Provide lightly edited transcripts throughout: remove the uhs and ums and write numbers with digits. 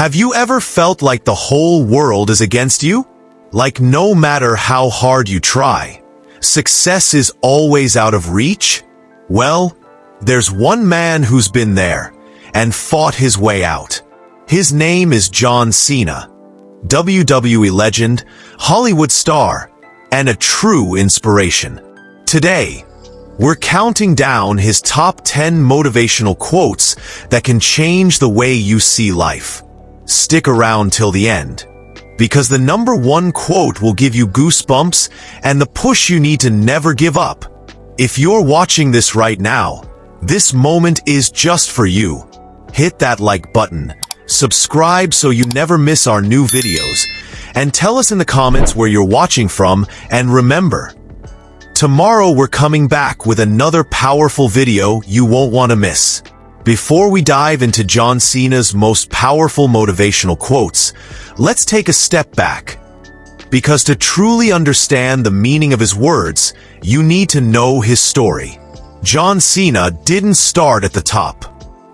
Have you ever felt like the whole world is against you? Like no matter how hard you try, success is always out of reach? Well, there's one man who's been there and fought his way out. His name is John Cena, WWE legend, Hollywood star, and a true inspiration. Today, we're counting down his top 10 motivational quotes that can change the way you see life. Stick around till the end, because the number one quote will give you goosebumps and the push you need to never give up. If you're watching this right now, this moment is just for you. Hit that like button, subscribe so you never miss our new videos, and tell us in the comments where you're watching from, and remember, tomorrow we're coming back with another powerful video you won't want to miss. Before we dive into John Cena's most powerful motivational quotes, let's take a step back. Because to truly understand the meaning of his words, you need to know his story. John Cena didn't start at the top.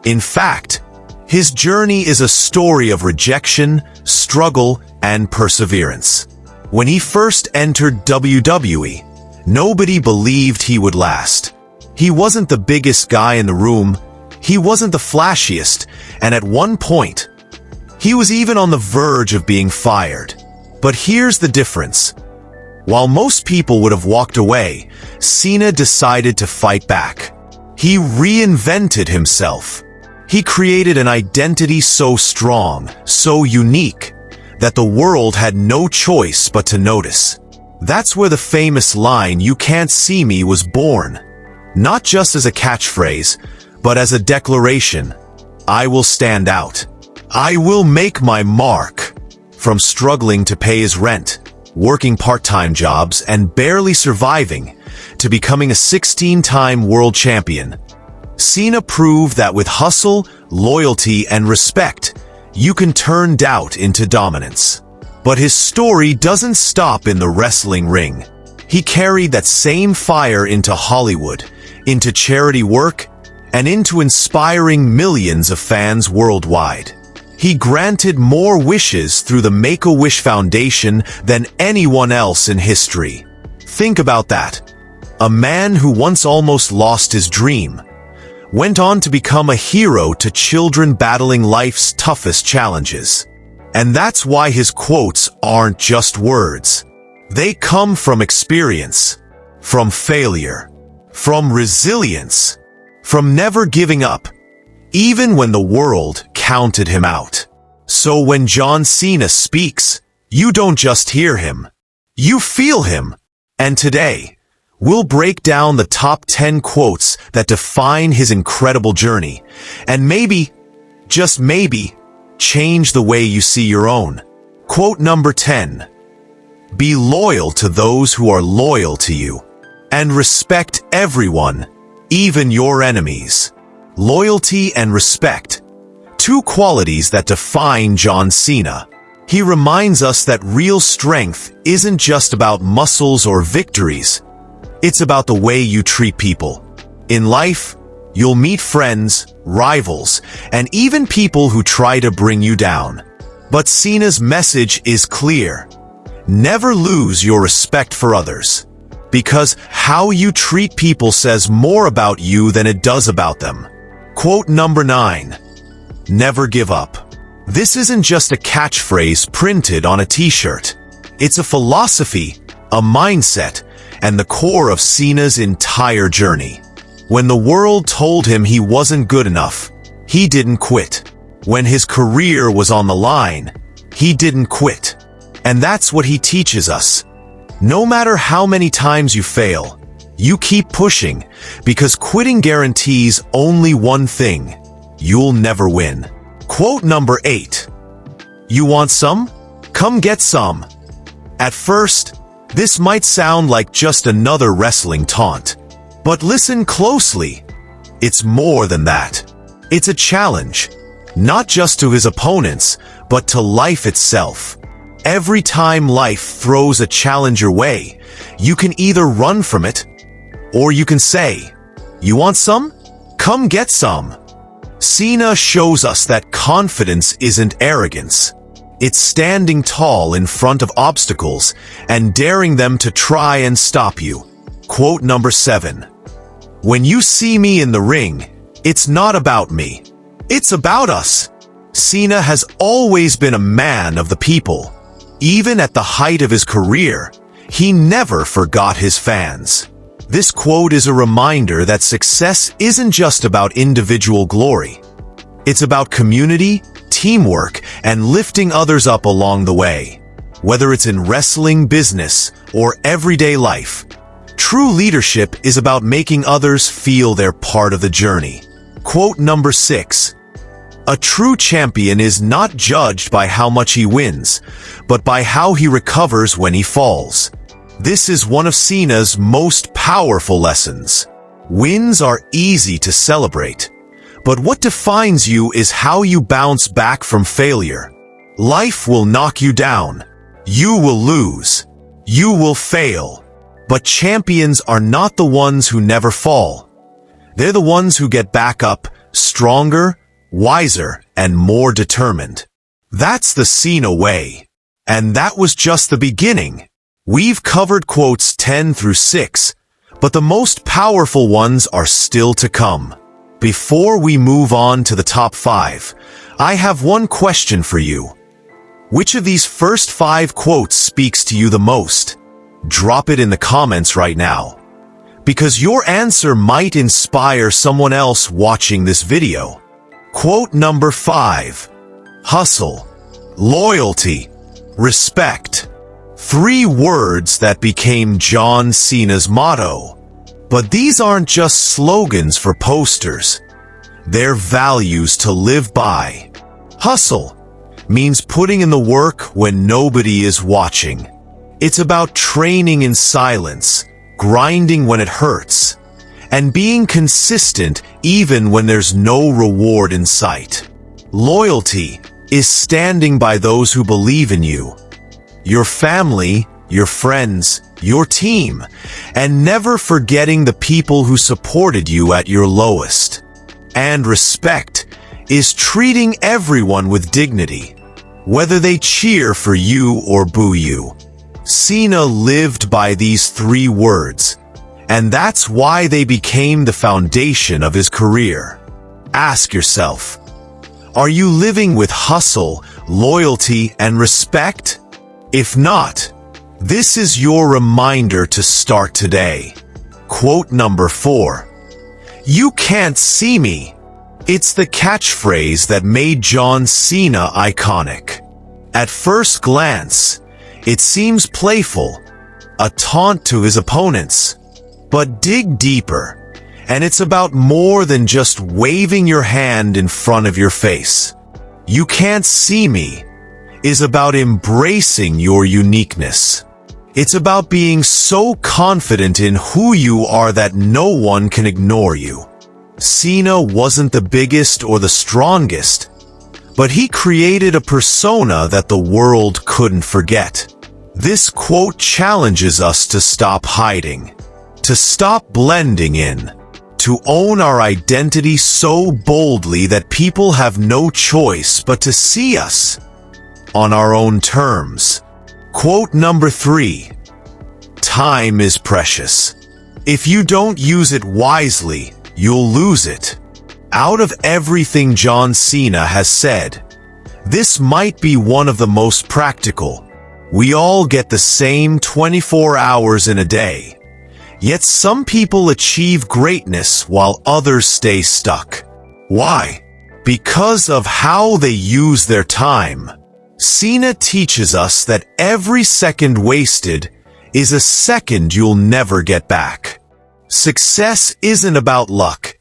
In fact, his journey is a story of rejection, struggle, and perseverance. When he first entered WWE, nobody believed he would last. He wasn't the biggest guy in the room, he wasn't the flashiest, and at one point, he was even on the verge of being fired. But here's the difference. While most people would have walked away, Cena decided to fight back. He reinvented himself. He created an identity so strong, so unique, that the world had no choice but to notice. That's where the famous line, "You can't see me," was born. Not just as a catchphrase, but as a declaration. I will stand out. I will make my mark. From struggling to pay his rent, working part-time jobs, and barely surviving, to becoming a 16-time world champion, Cena proved that with hustle, loyalty, and respect, you can turn doubt into dominance. But his story doesn't stop in the wrestling ring. He carried that same fire into Hollywood, into charity work, and into inspiring millions of fans worldwide. He granted more wishes through the Make-A-Wish Foundation than anyone else in history. Think about that. A man who once almost lost his dream went on to become a hero to children battling life's toughest challenges. And that's why his quotes aren't just words. They come from experience, from failure, from resilience, from never giving up, even when the world counted him out. So when John Cena speaks, you don't just hear him, you feel him. And today, we'll break down the top 10 quotes that define his incredible journey, and maybe, just maybe, change the way you see your own. Quote number 10. Be loyal to those who are loyal to you, and respect everyone, even your enemies. Loyalty and respect, two qualities that define John Cena. He reminds us that real strength isn't just about muscles or victories. It's about the way you treat people. In life, you'll meet friends, rivals, and even people who try to bring you down. But Cena's message is clear. Never lose your respect for others. Because how you treat people says more about you than it does about them. Quote number 9. Never give up. This isn't just a catchphrase printed on a t-shirt. It's a philosophy, a mindset, and the core of Cena's entire journey. When the world told him he wasn't good enough, he didn't quit. When his career was on the line, he didn't quit. And that's what he teaches us. No matter how many times you fail, you keep pushing, because quitting guarantees only one thing: you'll never win. Quote number 8. You want some? Come get some. At first, this might sound like just another wrestling taunt. But listen closely. It's more than that. It's a challenge, not just to his opponents, but to life itself. Every time life throws a challenge your way, you can either run from it, or you can say, "You want some? Come get some." Cena shows us that confidence isn't arrogance. It's standing tall in front of obstacles and daring them to try and stop you. Quote number 7. When you see me in the ring, it's not about me. It's about us. Cena has always been a man of the people. Even at the height of his career, he never forgot his fans. This quote is a reminder that success isn't just about individual glory. It's about community, teamwork, and lifting others up along the way. Whether it's in wrestling, business, or everyday life, true leadership is about making others feel they're part of the journey. Quote number 6. A true champion is not judged by how much he wins, but by how he recovers when he falls. This is one of Cena's most powerful lessons. Wins are easy to celebrate, but what defines you is how you bounce back from failure. Life will knock you down. You will lose. You will fail. But champions are not the ones who never fall. They're the ones who get back up, stronger, wiser, and more determined. That's the Cena way. And that was just the beginning. We've covered quotes 10 through 6, but the most powerful ones are still to come. Before we move on to the top 5, I have one question for you. Which of these first 5 quotes speaks to you the most? Drop it in the comments right now, because your answer might inspire someone else watching this video. Quote number 5. Hustle, loyalty, respect. 3 words that became John Cena's motto. But these aren't just slogans for posters. They're values to live by. Hustle means putting in the work when nobody is watching. It's about training in silence, grinding when it hurts, and being consistent even when there's no reward in sight. Loyalty is standing by those who believe in you. Your family, your friends, your team, and never forgetting the people who supported you at your lowest. And respect is treating everyone with dignity, whether they cheer for you or boo you. Cena lived by these 3 words, and that's why they became the foundation of his career. Ask yourself, are you living with hustle, loyalty, and respect? If not, this is your reminder to start today. Quote number 4. You can't see me. It's the catchphrase that made John Cena iconic. At first glance, it seems playful, a taunt to his opponents. But dig deeper, and it's about more than just waving your hand in front of your face. You can't see me is about embracing your uniqueness. It's about being so confident in who you are that no one can ignore you. Cena wasn't the biggest or the strongest, but he created a persona that the world couldn't forget. This quote challenges us to stop hiding, to stop blending in, to own our identity so boldly that people have no choice but to see us on our own terms. Quote number 3. Time is precious. If you don't use it wisely, you'll lose it. Out of everything John Cena has said, this might be one of the most practical. We all get the same 24 hours in a day. Yet some people achieve greatness while others stay stuck. Why? Because of how they use their time. Cena teaches us that every second wasted is a second you'll never get back. Success isn't about luck.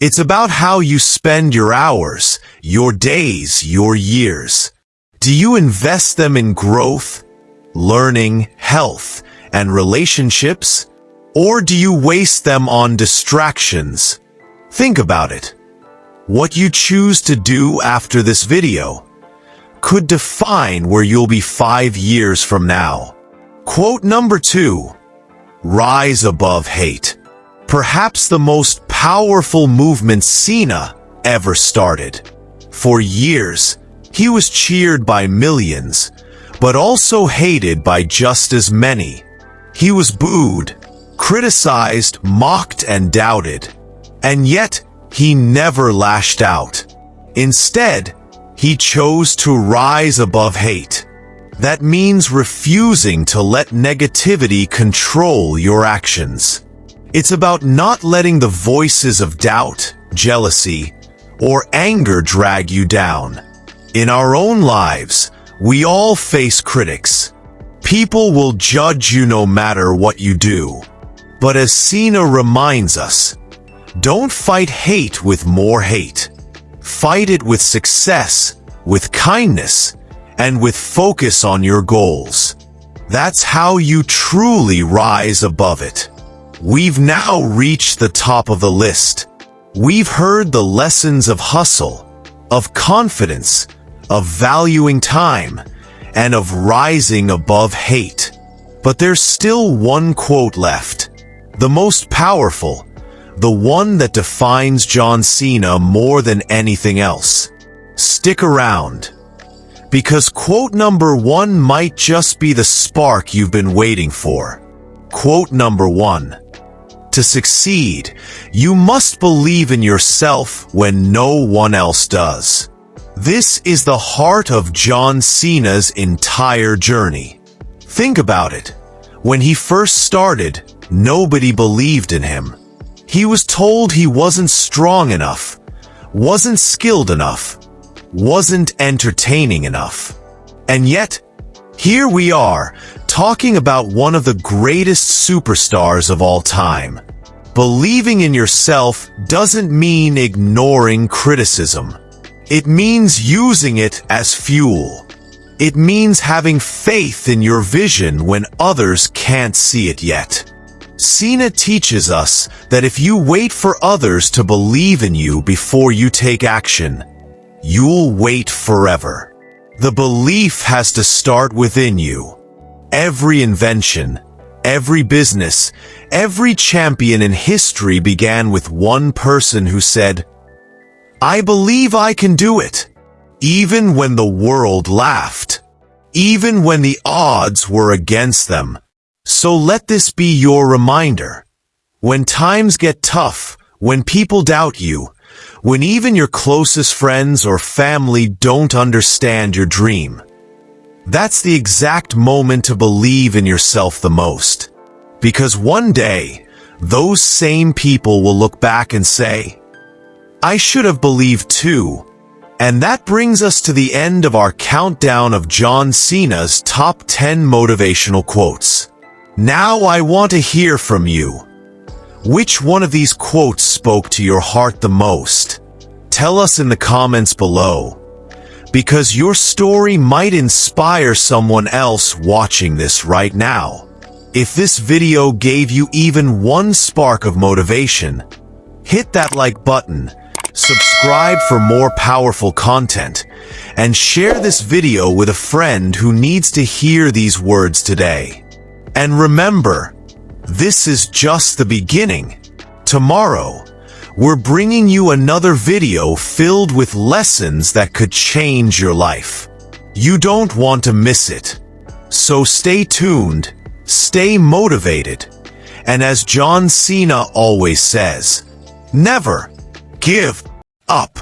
It's about how you spend your hours, your days, your years. Do you invest them in growth, learning, health, and relationships? Or do you waste them on distractions? Think about it. What you choose to do after this video could define where you'll be 5 years from now. Quote number 2. Rise above hate. Perhaps the most powerful movement Cena ever started. For years, he was cheered by millions, but also hated by just as many. He was booed, criticized, mocked, and doubted. And yet, he never lashed out. Instead, he chose to rise above hate. That means refusing to let negativity control your actions. It's about not letting the voices of doubt, jealousy, or anger drag you down. In our own lives, we all face critics. People will judge you no matter what you do. But as Cena reminds us, don't fight hate with more hate. Fight it with success, with kindness, and with focus on your goals. That's how you truly rise above it. We've now reached the top of the list. We've heard the lessons of hustle, of confidence, of valuing time, and of rising above hate. But there's still one quote left. The most powerful, the one that defines John Cena more than anything else. Stick around, because quote number 1 might just be the spark you've been waiting for. Quote number 1. To succeed, you must believe in yourself when no one else does. This is the heart of John Cena's entire journey. Think about it. When he first started, nobody believed in him. He was told he wasn't strong enough, wasn't skilled enough, wasn't entertaining enough. And yet, here we are, talking about one of the greatest superstars of all time. Believing in yourself doesn't mean ignoring criticism. It means using it as fuel. It means having faith in your vision when others can't see it yet. Cena teaches us that if you wait for others to believe in you before you take action, you'll wait forever. The belief has to start within you. Every invention, every business, every champion in history began with one person who said, "I believe I can do it," even when the world laughed, even when the odds were against them. So let this be your reminder. When times get tough, when people doubt you, when even your closest friends or family don't understand your dream, that's the exact moment to believe in yourself the most. Because one day, those same people will look back and say, "I should have believed too." And that brings us to the end of our countdown of John Cena's top 10 motivational quotes. Now I want to hear from you. Which one of these quotes spoke to your heart the most? Tell us in the comments below, because your story might inspire someone else watching this right now. If this video gave you even one spark of motivation, hit that like button, subscribe for more powerful content, and share this video with a friend who needs to hear these words today. And remember, this is just the beginning. Tomorrow, we're bringing you another video filled with lessons that could change your life. You don't want to miss it. So stay tuned, stay motivated, and as John Cena always says, never give up.